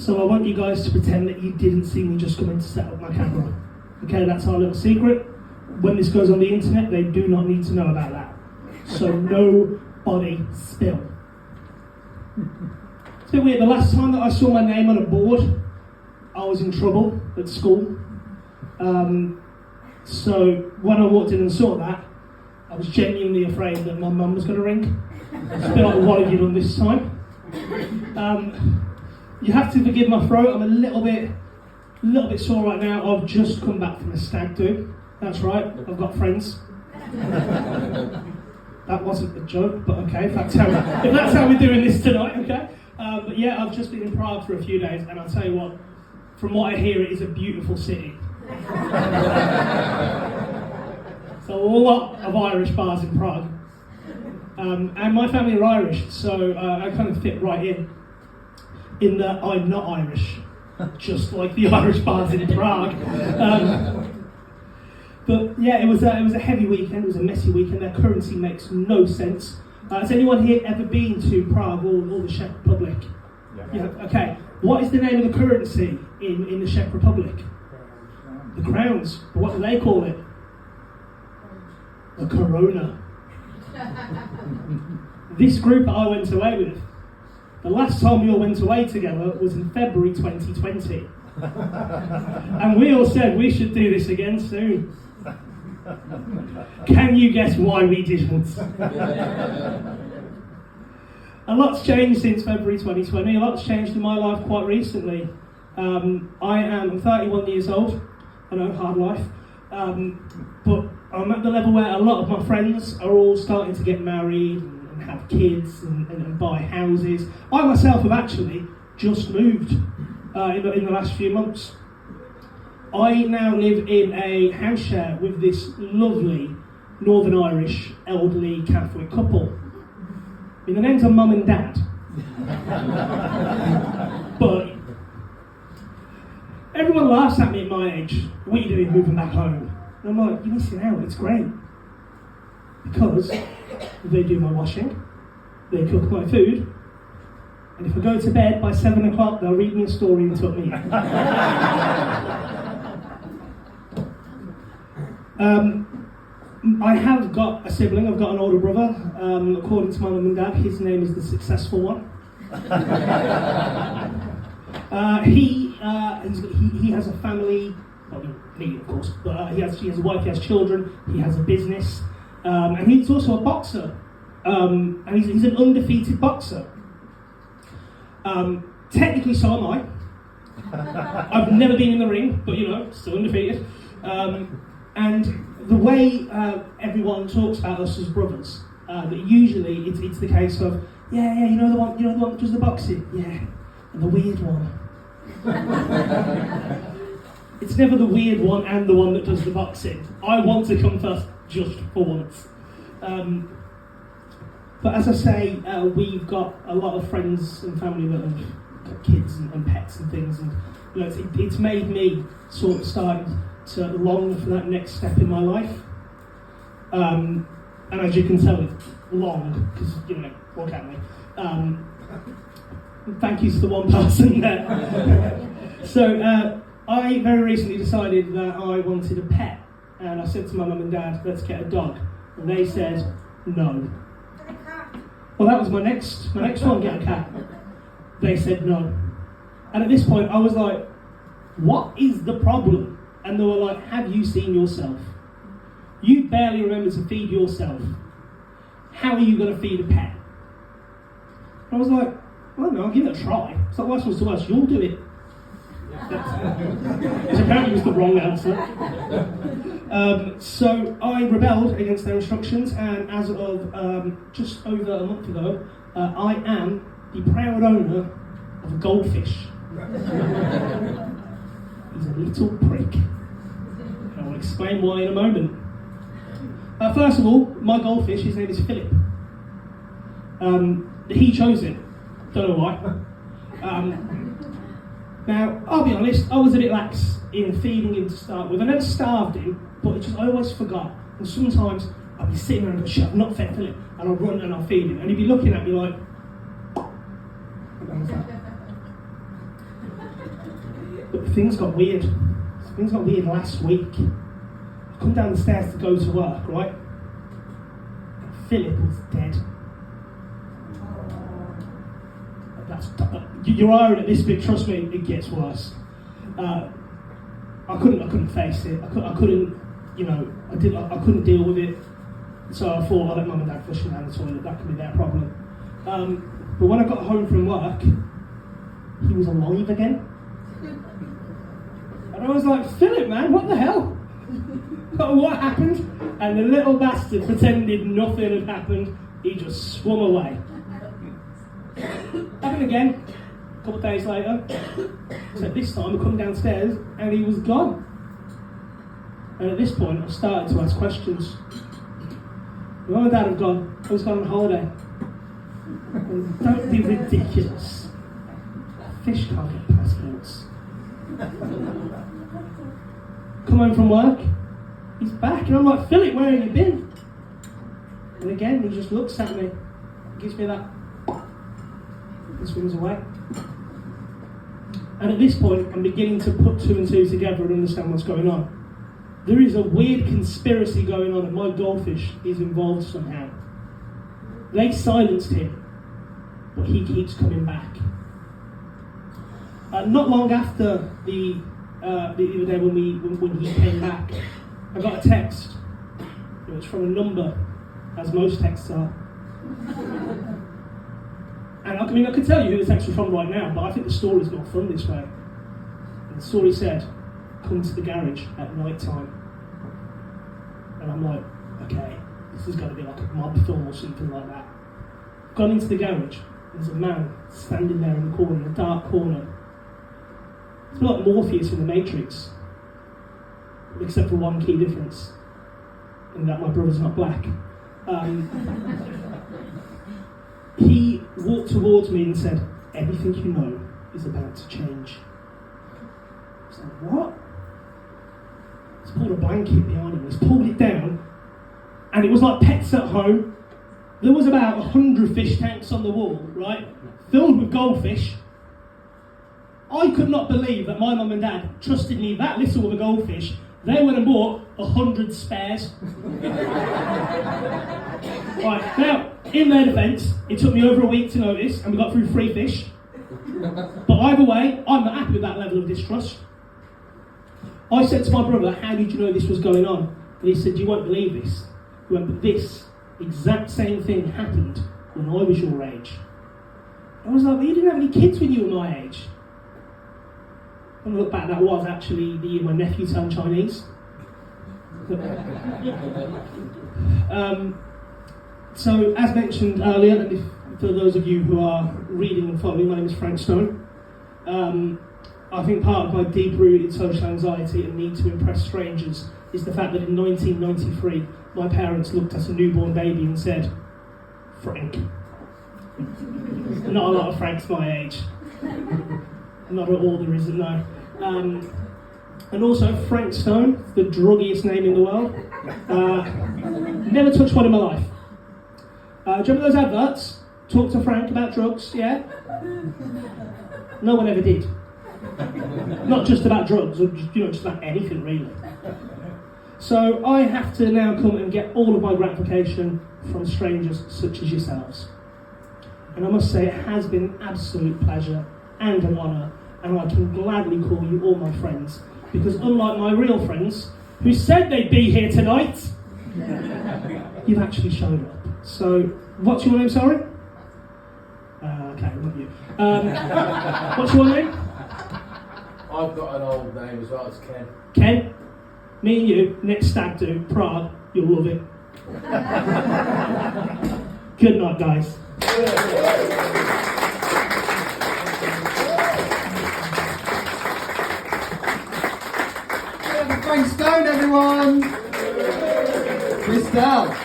So I want you guys to pretend that you didn't see me just come in to set up my camera. Okay, that's our little secret. When this goes on the internet, they do not need to know about that. So nobody spill. It's a bit weird. The last time that I saw my name on a board, I was in trouble at school. So when I walked in and saw that, I was genuinely afraid that my mum was going to ring. It's a bit like, what have you done this time? You have to forgive my throat. I'm a little bit sore right now. I've just come back from a stag do. That's right, I've got friends. That wasn't a joke, but okay, if that's how we're doing this tonight, okay? But yeah, I've just been in Prague for a few days, and I'll tell you what, from what I hear, it is a beautiful city. So a lot of Irish bars in Prague. And my family are Irish, so I kind of fit right in that I'm not Irish, just like the Irish bars in Prague. But yeah, it was a heavy weekend, it was a messy weekend. Their currency makes no sense. Has anyone here ever been to Prague or the Czech Republic? Yeah. Okay. What is the name of the currency in the Czech Republic? The crowns. But what do they call it? The koruna. This group that I went away with, the last time we all went away together was in February 2020. And we all said we should do this again soon. Can you guess why we didn't? A lot's changed since February 2020. A lot's changed in my life quite recently. I'm 31 years old. I know, hard life. But I'm at the level where a lot of my friends are all starting to get married and have kids and buy houses. I myself have actually just moved in the last few months. I now live in a house share with this lovely Northern Irish elderly Catholic couple. I mean, the names are Mum and Dad. But everyone laughs at me at my age. What are you doing moving back home? And I'm like, you're missing out, it's great. Because they do my washing, they cook my food, and if I go to bed by 7 o'clock, they'll read me a story and tuck me in. I have got a sibling, I've got an older brother. According to my mum and dad, his name is the successful one. He has a family, well, me of course, but he has a wife, he has children, he has a business, and he's also a boxer, and he's an undefeated boxer. Technically so am I. I've never been in the ring, but still undefeated. And the way everyone talks about us as brothers, that usually it's the case of, yeah, you know the one that does the boxing, yeah, and the weird one. It's never the weird one and the one that does the boxing. I want to come first just for once. But as I say, we've got a lot of friends and family that have got kids and pets and things, and it's made me sort of start to long for that next step in my life. And as you can tell, it's long, because, what can we? Thank you to the one person there. So, I very recently decided that I wanted a pet, and I said to my mum and dad, let's get a dog. And they said, no. Well, that was my next one, get a cat. They said no. And at this point, I was like, what is the problem? And they were like, have you seen yourself? You barely remember to feed yourself. How are you going to feed a pet? And I was like, well, no, I'll give it a try. It's like, worst comes to worst, you'll do it. Which apparently was the wrong answer. So I rebelled against their instructions, and as of just over a month ago, I am the proud owner of a goldfish. He's a little prick. I will explain why in a moment. First of all, my goldfish, his name is Philip. He chose it. Don't know why. Now, I'll be honest, I was a bit lax in feeding him to start with. I never starved him, but I always forgot. And sometimes I'll be sitting there and go, shit, I've not fed Philip. And I'll run and I'll feed him. And he'd be looking at me like, what was that? But things got weird. Things got weird last week. I come down the stairs to go to work, right? Philip was dead. You're iron at this bit, trust me, it gets worse. I couldn't face it. I couldn't, I couldn't deal with it. So I thought I'll let mum and dad flush him down the toilet. That could be their problem. But when I got home from work, he was alive again. And I was like, Philip, man, what the hell? What happened? And the little bastard pretended nothing had happened. He just swum away. Happened again. A couple of days later. So this time I come downstairs and he was gone. And at this point I started to ask questions. Mum and Dad have gone. I was gone on holiday. And don't be ridiculous. Fish can't get passports. Come home from work. He's back, and I'm like, Philip, where have you been? And again, he just looks at me, gives me that, and swims away. And at this point, I'm beginning to put two and two together and understand what's going on. There is a weird conspiracy going on, and my goldfish is involved somehow. They silenced him, but he keeps coming back. Not long after the other day when he came back, I got a text. It was from a number, as most texts are. And I could tell you who the text was from right now, but I think the story's not fun this way. And the story said, come to the garage at night time. And I'm like, okay, this is going to be like a mob film or something like that. Gone into the garage, there's a man standing there in the corner, in a dark corner. It's a bit like Morpheus in the Matrix, except for one key difference, in that my brother's not black. He walked towards me and said, everything you know is about to change. I was like, what? He's pulled a blanket behind him, he's pulled it down, and it was like Pets at Home. There was about 100 fish tanks on the wall, right? Filled with goldfish. I could not believe that my mum and dad trusted me that little with a goldfish. They went and bought 100 spares. Right, now, in their defence, it took me over a week to notice, and we got through 3 fish. But either way, I'm not happy with that level of distrust. I said to my brother, how did you know this was going on? And he said, you won't believe this. He went, but this exact same thing happened when I was your age. I was like, well, you didn't have any kids when you were my age. When I look back, that was actually the year my nephew turned Chinese. So, as mentioned earlier, and for those of you who are reading and following, my name is Frank Stone. I think part of my deep-rooted social anxiety and need to impress strangers is the fact that in 1993, my parents looked at a newborn baby and said, Frank. Not a lot of Franks my age. Not at all, there isn't, no. And also, Frank Stone, the druggiest name in the world. Never touched one in my life. Do you remember those adverts? Talk to Frank about drugs, yeah? No one ever did. Not just about drugs, or just about anything really. So I have to now come and get all of my gratification from strangers such as yourselves. And I must say it has been an absolute pleasure and an honour, and I can gladly call you all my friends, because unlike my real friends, who said they'd be here tonight, you've actually shown up. So, what's your name, sorry? Okay, not you. What's your name? I've got an old name as well, it's Ken. Ken? Me and you, next stag do, Prague, you'll love it. Good night, guys. Frank Stone, everyone! Crystal.